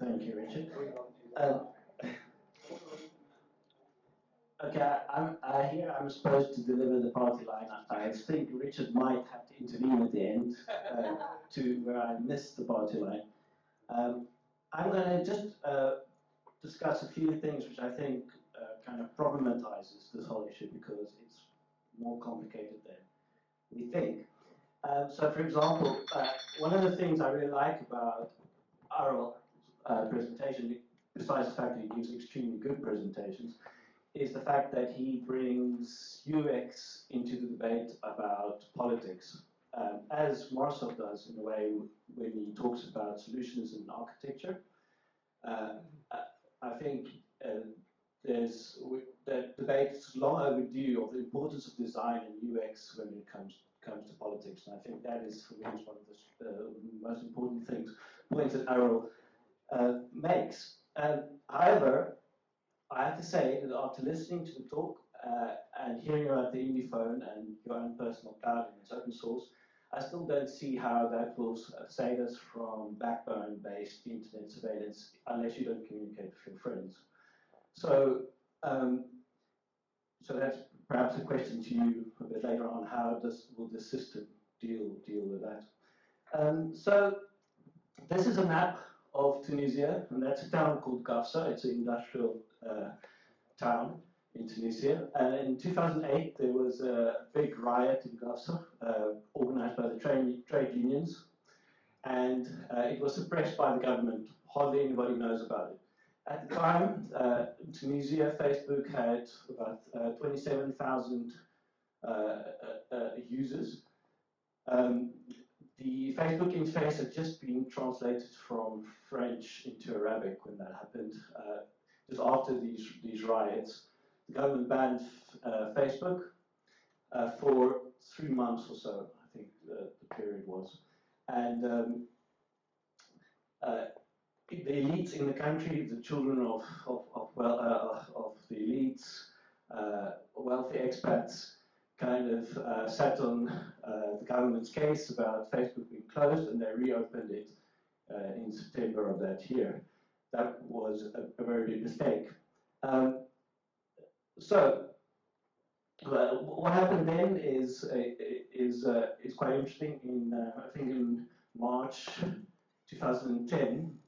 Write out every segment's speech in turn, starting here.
Thank you, Richard. Okay, here I'm supposed to deliver the party line. I think Richard might have to intervene at the end to where I missed the party line. I'm going to just discuss a few things which I think kind of problematizes this whole issue because it's more complicated than we think. So, for example, one of the things I really like about our presentation, besides the fact that he gives extremely good presentations, is the fact that he brings UX into the debate about politics, as Morozov does in a way when he talks about solutions in architecture. I think there's that debate is long overdue of the importance of design and UX when it comes to politics, and I think that is for me one of the most important points that Arrow makes. However, I have to say that after listening to the talk and hearing about the indie phone and your own personal cloud and its open source, I still don't see how that will save us from backbone-based internet surveillance unless you don't communicate with your friends. So, so that's perhaps a question to you a bit later on. How will this system deal with that? So this is a map of Tunisia, and that's a town called Gafsa. It's an industrial town in Tunisia. And in 2008, there was a big riot in Gafsa, organized by the trade unions, and it was suppressed by the government. Hardly anybody knows about it. At the time, in Tunisia, Facebook had about 27,000 users. The Facebook interface had just been translated from French into Arabic when that happened. Just after these riots, the government banned Facebook for 3 months or so, I think the period was. And the elites in the country, the children of the elites, wealthy expats, kind of sat on the government's case about Facebook being closed, and they reopened it in September of that year. That was a very big mistake. So what happened then is quite interesting. I think in March 2010,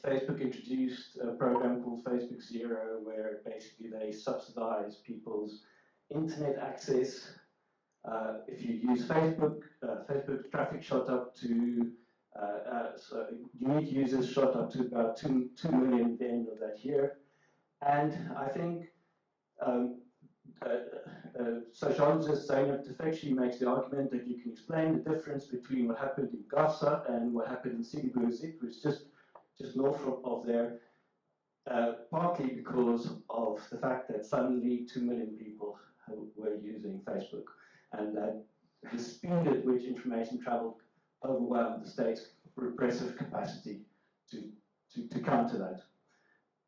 Facebook introduced a program called Facebook Zero, where basically they subsidize people's internet access. If you use Facebook, Facebook's traffic shot up to, so unique users shot up to about 2 million at the end of that year. And I think sociologist Zeynep Tufekci makes the argument that you can explain the difference between what happened in Gafsa and what happened in Sidi Bouzid, which is just north of there, partly because of the fact that suddenly 2 million people were using Facebook, and that the speed at which information traveled overwhelmed the state's repressive capacity to counter that.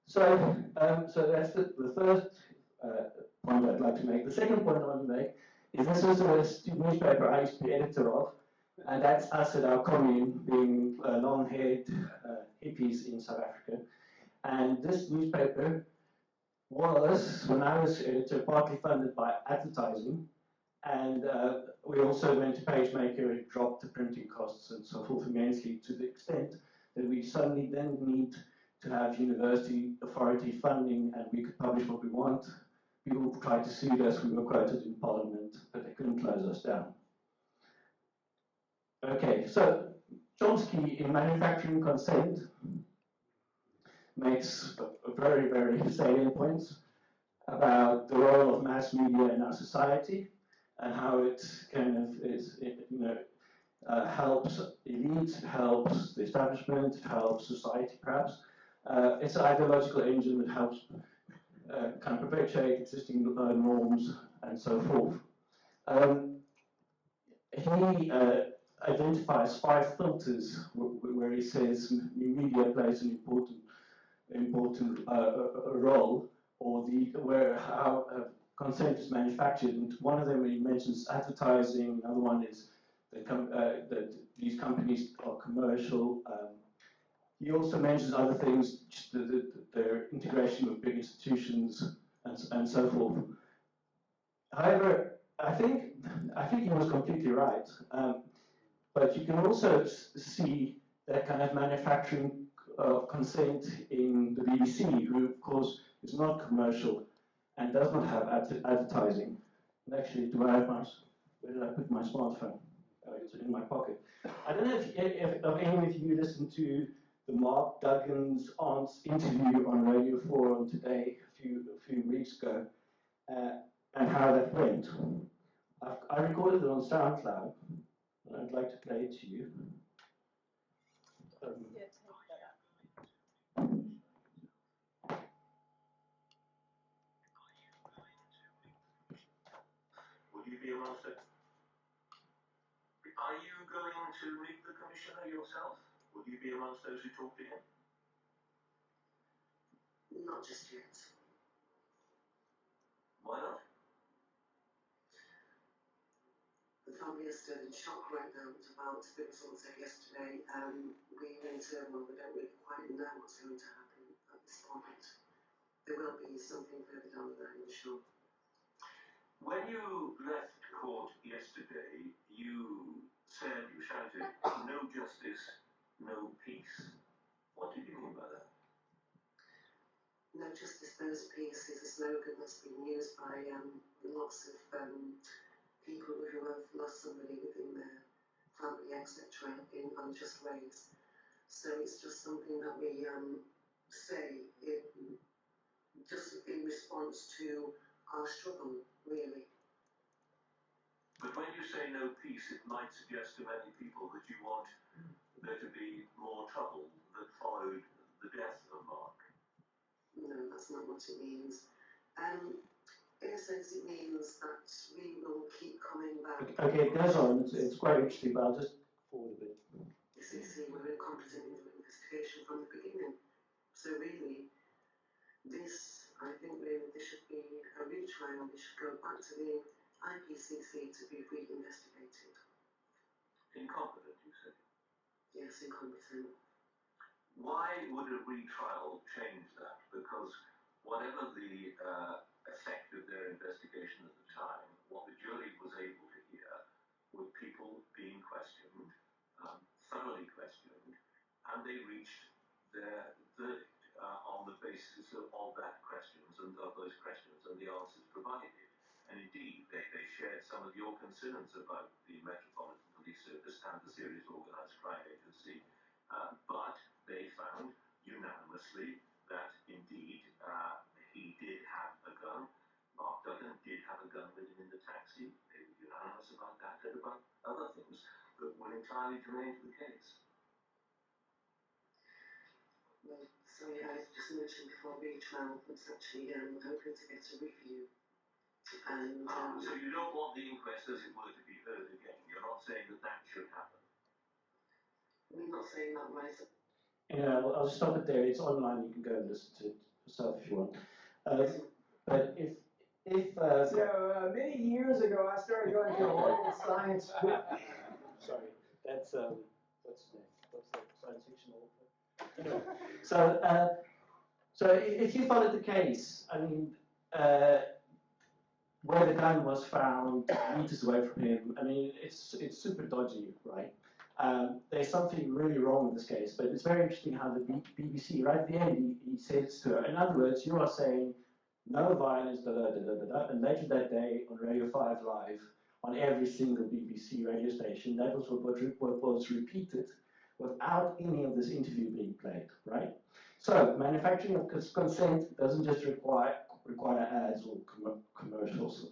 So, so that's the first point I'd like to make. The second point I want to make is this was a newspaper I used to be editor of, and that's us at our commune, being long-haired hippies in South Africa. And this newspaper was, when I was editor, partly funded by advertising, and we also went to PageMaker. It dropped the printing costs and so forth immensely, to the extent that we suddenly then need to have university authority funding, and we could publish what we want. People tried to sue us. We were quoted in Parliament, but they couldn't close us down. Okay, so Chomsky in Manufacturing Consent makes very, very salient points about the role of mass media in our society and how it kind of is, helps elites, helps the establishment, helps society perhaps. It's an ideological engine that helps kind of perpetuate existing norms and so forth. He identifies 5 filters where he says media plays an important role, or how consent is manufactured. And one of them he mentions advertising. Another one is that these companies are commercial. he also mentions other things, just their integration with big institutions and so forth. However, I think he was completely right. But you can also see that kind of manufacturing consent in the BBC, who of course is not commercial and does not have advertising. And actually, do I have my, where did I put my smartphone? Oh, it's in my pocket. I don't know if any of you listened to the Mark Duggan's aunt's interview on Radio 4 on Today a few weeks ago, and how that went. I recorded it on SoundCloud, and I'd like to play it to you. Will you be amongst it? Are you going to meet the commissioner yourself? Will you be amongst those who talk to him? Not just yet. Why not? The family is still in shock right now about the results of yesterday. We're in turmoil. We don't really quite know what's going to happen at this point. There will be something further down the line, I'm sure. When you left court yesterday, you said, you shouted, "No justice, no peace." What did you mean by that? No justice, no peace is a slogan that's been used by lots of people who have lost somebody within their family, etc., in unjust ways. So it's just something that we say just in response to our struggle, really. But when you say no peace, it might suggest to many people that you want there to be more trouble that followed the death of Mark. No, that's not what it means. In a sense, it means that we will keep coming back. Okay, it goes on. It's quite interesting, but I'll just forward a bit. See, we're incompetent in the investigation from the beginning. So really, I think really this should be a retrial. We should go back to the IPCC to be re-investigated. Incompetent, you say? Yes, incompetent. Why would a retrial change that? Because whatever the effect of their investigation at the time, what the jury was able to hear were people being questioned, thoroughly questioned, and they reached their verdict on the basis of that questions and of those questions and the answers provided. And indeed, they shared some of your concerns about the Metropolitan Police Service and the Serious Organised Crime Agency, but they found unanimously that indeed he did have a gun. Mark Duggan did have a gun with him in the taxi. They were unanimous about that and about other things that were entirely germane to the case. Well, sorry, I just mentioned before retrial was actually hoping to get a review. And, so you don't want the inquest, as it were, to be heard again. You're not saying that should happen. We're not saying that, right? Yeah, well, I'll stop it there. It's online. You can go and listen to it yourself if you want. But many years ago, I started going to a local science. Sorry, that's what's the science fiction author? So if you followed the case, I mean, where the gun was found meters away from him, I mean, it's super dodgy, right? There's something really wrong with this case, but it's very interesting how the BBC, right at the end, he says to her, in other words, you are saying no violence, da da da da da da, and later that day on Radio 5 Live, on every single BBC radio station, that was what was repeated without any of this interview being played, right? So manufacturing of consent doesn't just require ads or commercials,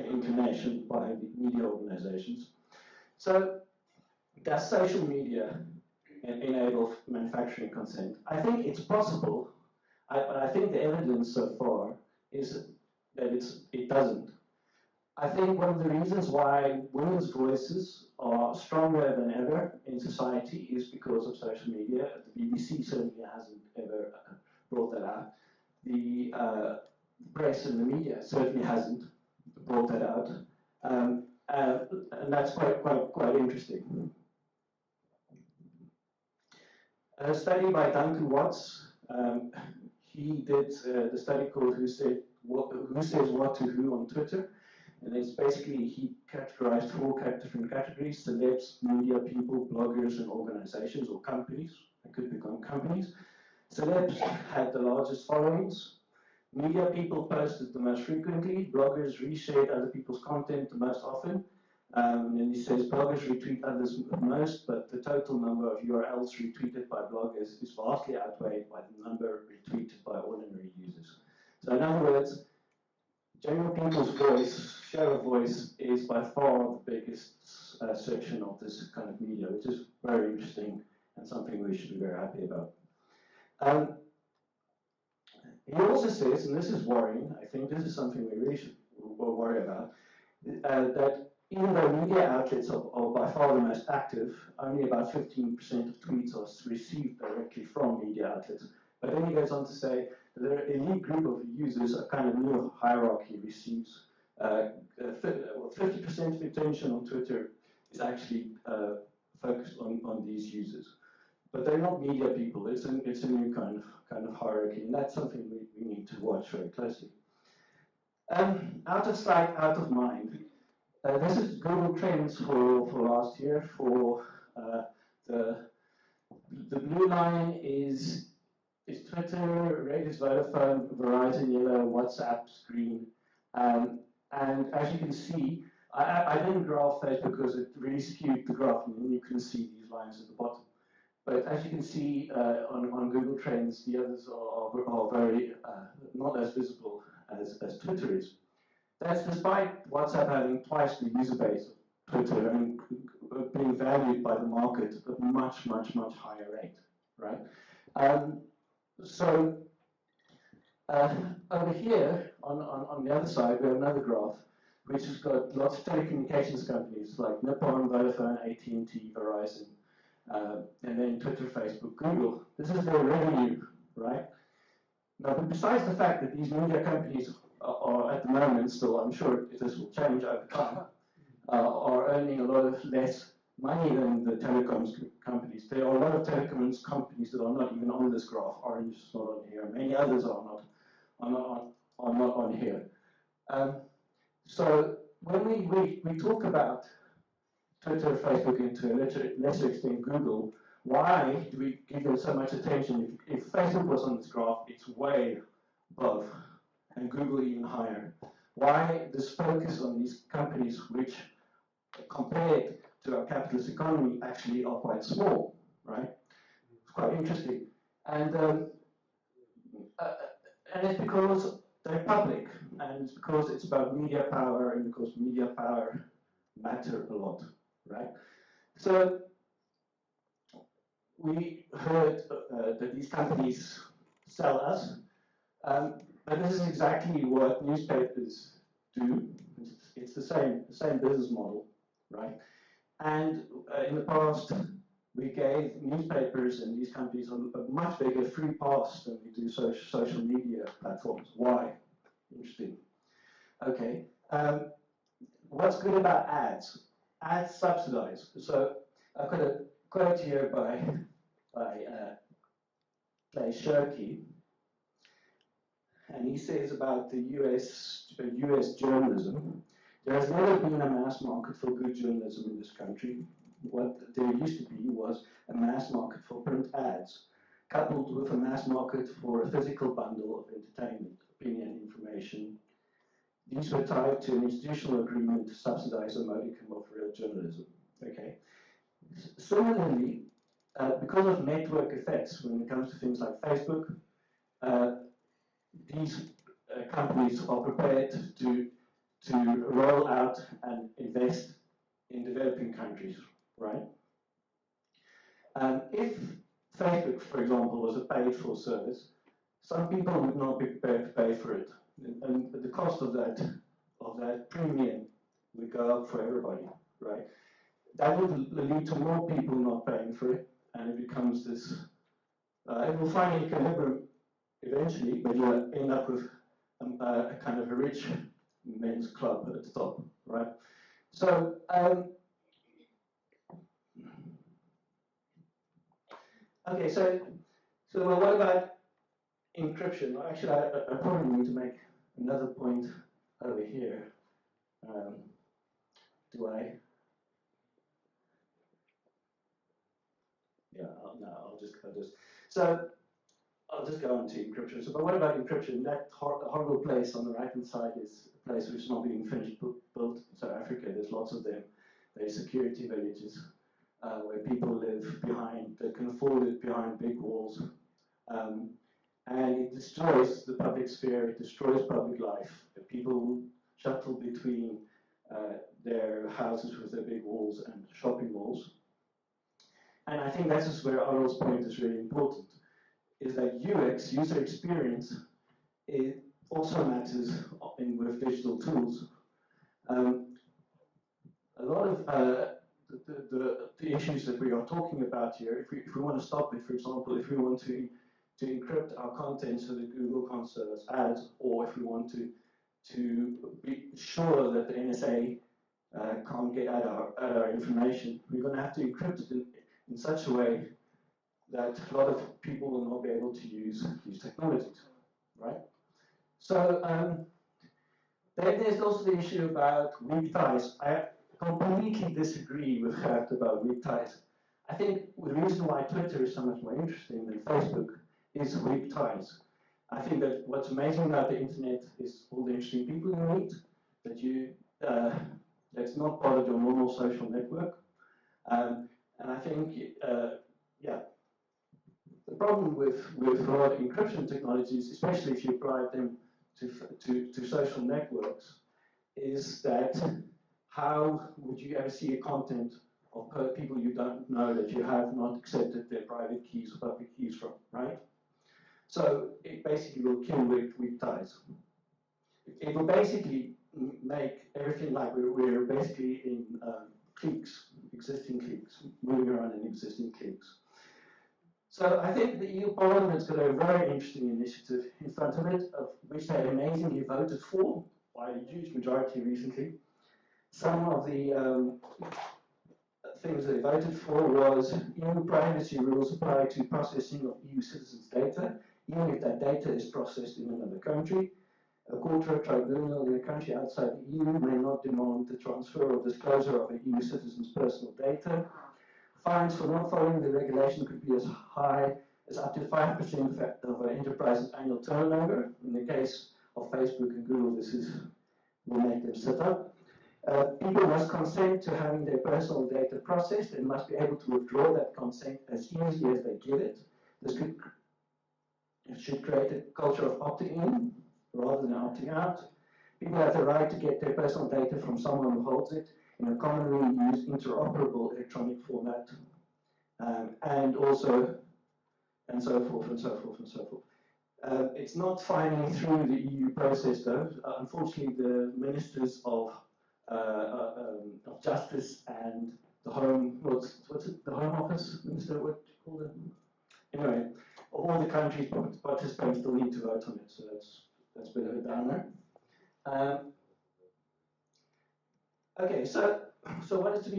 information by the media organizations. So does social media enable manufacturing consent? I think it's possible, but I think the evidence so far is that it doesn't. I think one of the reasons why women's voices are stronger than ever in society is because of social media. The BBC certainly hasn't ever brought that out. The press and the media certainly hasn't brought that out, and that's quite interesting. A study by Duncan Watts. He did the study called Who Says What to Who on Twitter. And it's basically, he categorized four different categories: celebs, media people, bloggers, and organizations or companies. It could become companies. Celebs had the largest followings. Media people posted the most frequently. Bloggers reshared other people's content the most often. And he says bloggers retweet others most, but the total number of URLs retweeted by bloggers is vastly outweighed by the number retweeted by ordinary users. So in other words, general people's voice, share of voice, is by far the biggest section of this kind of media, which is very interesting and something we should be very happy about. He also says, and this is worrying, I think this is something we really should worry about, that even though media outlets are by far the most active, only about 15% of tweets are received directly from media outlets. But then he goes on to say that there are an elite group of users, a kind of new hierarchy receives 50% of attention on Twitter is actually focused on these users. But they're not media people. It's a new kind of hierarchy, and that's something we need to watch very closely. Out of sight, out of mind. This is Google Trends for last year. For the blue line is Twitter, red is Vodafone, Verizon yellow, WhatsApp green, and as you can see, I didn't graph Facebook because it really skewed the graph, and you can see these lines at the bottom. But as you can see on Google Trends, the others are very not as visible as Twitter is. That's despite WhatsApp having twice the user base of Twitter and being valued by the market at a much, much, much higher rate, right? So over here on the other side, we have another graph which has got lots of telecommunications companies like Nippon, Vodafone, AT&T, Verizon, and then Twitter, Facebook, Google. This is their revenue, right? Now, but besides the fact that these media companies are at the moment still, I'm sure this will change over time, are earning a lot of less money than the telecoms companies. There are a lot of telecoms companies that are not even on this graph. Orange is not on here. Many others are not on here. So when we talk about Twitter, Facebook, and to a lesser extent Google, why do we give them so much attention? If Facebook was on this graph, it's way above, and Google even higher. Why this focus on these companies which, compared to our capitalist economy, actually are quite small, right? It's quite interesting. And it's because they're public, and it's because it's about media power, and because media power matter a lot, right? So we heard that these companies sell us, but this is exactly what newspapers do. It's the same business model, right? And in the past, we gave newspapers and these companies a much bigger free pass than we do social media platforms. Why? Interesting. Okay. What's good about ads? Ads subsidize. So I've got a quote here by Clay Shirky, and he says about the US journalism, there has never been a mass market for good journalism in this country. What there used to be was a mass market for print ads, coupled with a mass market for a physical bundle of entertainment, opinion, information. These were tied to an institutional agreement to subsidize a modicum of real journalism. Okay. Similarly, because of network effects, when it comes to things like Facebook, these companies are prepared to roll out and invest in developing countries, right? If Facebook, for example, was a paid-for service, some people would not be prepared to pay for it, and the cost of that premium would go up for everybody, right? That would lead to more people not paying for it, and it becomes this. It will find equilibrium eventually, but you'll end up with a kind of a rich men's club at the top, right? So Okay, so well, what about encryption? Well, actually, I probably need to make another point over here. Do I? Yeah, no, I'll just. So I'll just go on to encryption. So, but what about encryption? That horrible place on the right-hand side is a place which is not being finished built in South Africa. There's lots of them. There's security villages where people live behind, they can afford it behind big walls. And it destroys the public sphere, it destroys public life. People shuttle between their houses with their big walls and shopping malls. And I think that's just where Arnold's point is really important, is that UX, user experience, it also matters with digital tools. A lot of the issues that we are talking about here, if we want to stop it, for example, if we want to encrypt our content so that Google can't serve us ads, or if we want to be sure that the NSA can't get at our information, we're going to have to encrypt it in such a way that a lot of people will not be able to use these technologies, right? So then there's also the issue about weak ties. I completely disagree with Gert about weak ties. I think the reason why Twitter is so much more interesting than Facebook is weak ties. I think that what's amazing about the internet is all the interesting people you meet, that's not part of your normal social network. And I think, yeah, the problem with a lot of encryption technologies, especially if you apply them to social networks, is that how would you ever see a content of people you don't know that you have not accepted their private keys or public keys from, right? So it basically will kill weak ties. It will basically make everything like we're basically in cliques, existing cliques, moving around in existing cliques. So I think the EU Parliament's got a very interesting initiative in front of it, of which they amazingly voted for by a huge majority recently. Some of the things they voted for was EU privacy rules apply to processing of EU citizens' data, even if that data is processed in another country. A court or tribunal in a country outside the EU may not demand the transfer or disclosure of a EU citizen's personal data. Fines for not following the regulation could be as high as up to 5% of an enterprise's annual turnover. In the case of Facebook and Google, this will make them sit up. People must consent to having their personal data processed and must be able to withdraw that consent as easily as they give it. This should create a culture of opting in rather than opting out. People have the right to get their personal data from someone who holds it in a commonly used interoperable electronic format, and also, and so forth, and so forth, and so forth. It's not finally through the EU process, though. Unfortunately, the ministers of Justice and the Home, what's it, the Home Office Minister, what do you call them? Anyway, all the countries participants still need to vote on it, so that's a bit of a downer. Okay, so what is to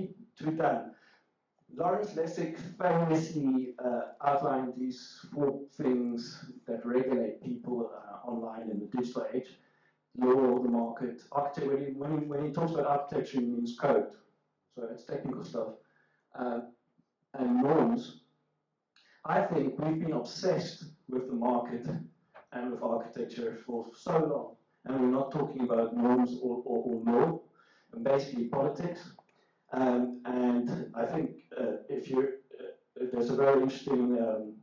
be done? Lawrence Lessig famously outlined these 4 things that regulate people online in the digital age: law, the market, architecture. When he talks about architecture, he means code, so it's technical stuff, and norms. I think we've been obsessed with the market and with architecture for so long, and we're not talking about norms or law, and basically politics. And I think there's a very interesting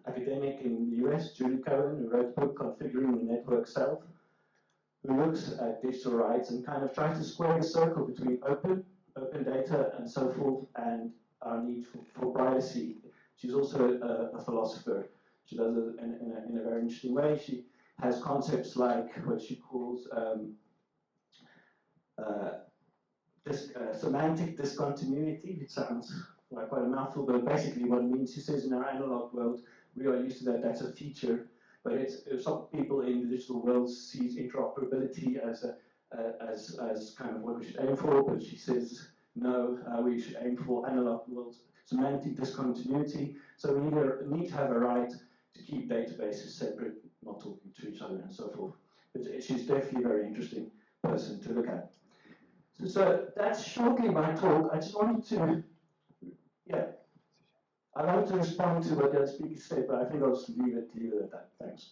academic in the US, Julie Cohen, who wrote a book, Configuring the Network Self, who looks at digital rights and kind of tries to square the circle between open data and so forth, and our need for privacy. She's also a philosopher. She does it in a very interesting way. She has concepts like what she calls semantic discontinuity. It sounds like quite a mouthful, but basically what it means, she says, in our analog world, we are used to that, that's a feature, but some people in the digital world sees interoperability as kind of what we should aim for, but she says no, we should aim for analog world semantic discontinuity. So we need to have a right to keep databases separate, not talking to each other and so forth. But she's definitely a very interesting person to look at. So that's shortly my talk. I just wanted to, I wanted to respond to what the other speaker said, but I think I'll just leave it at that. Thanks.